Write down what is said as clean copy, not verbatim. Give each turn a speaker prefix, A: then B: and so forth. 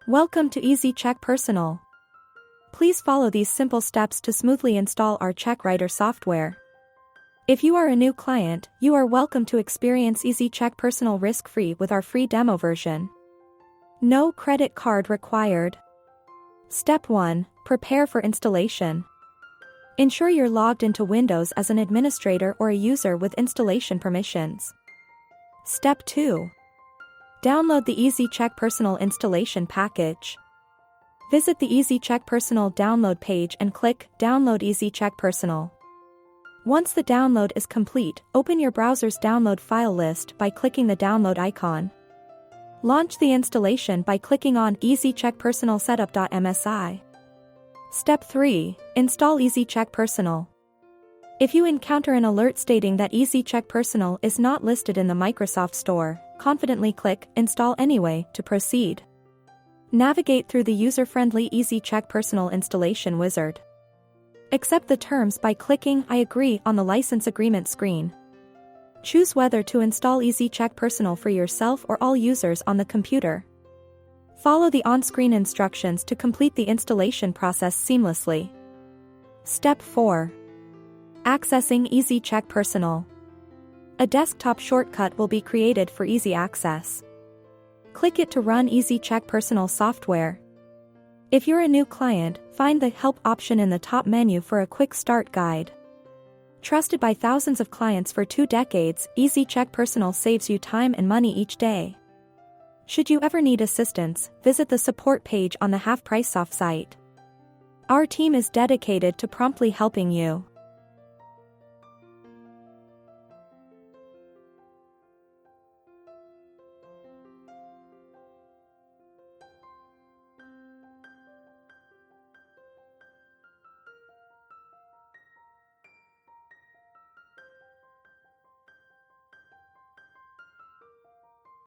A: Welcome to ezCheckPersonal. Please follow these simple steps to smoothly install our CheckWriter software. If you are a new client, you are welcome to experience ezCheckPersonal risk-free with our free demo version. No credit card required. Step 1. Prepare for installation. Ensure you're logged into Windows as an administrator or a user with installation permissions. Step 2. Download the ezCheckPersonal installation package. Visit the ezCheckPersonal download page and click Download ezCheckPersonal. Once the download is complete, open your browser's download file list by clicking the download icon. Launch the installation by clicking on ezCheckPersonal setup.msi. Step 3. Install ezCheckPersonal. If you encounter an alert stating that ezCheckPersonal is not listed in the Microsoft Store, confidently click Install Anyway to proceed. Navigate through the user-friendly ezCheckPersonal installation wizard. Accept the terms by clicking I agree on the license agreement screen. Choose whether to install ezCheckPersonal for yourself or all users on the computer. Follow the on-screen instructions to complete the installation process seamlessly. Step 4. Accessing ezCheckPersonal. A desktop shortcut will be created for easy access. Click it to run ezCheckPersonal software. If you're a new client, find the Help option in the top menu for a quick start guide. Trusted by thousands of clients for 2 decades, ezCheckPersonal saves you time and money each day. Should you ever need assistance, visit the support page on the Half Price Soft site. Our team is dedicated to promptly helping you.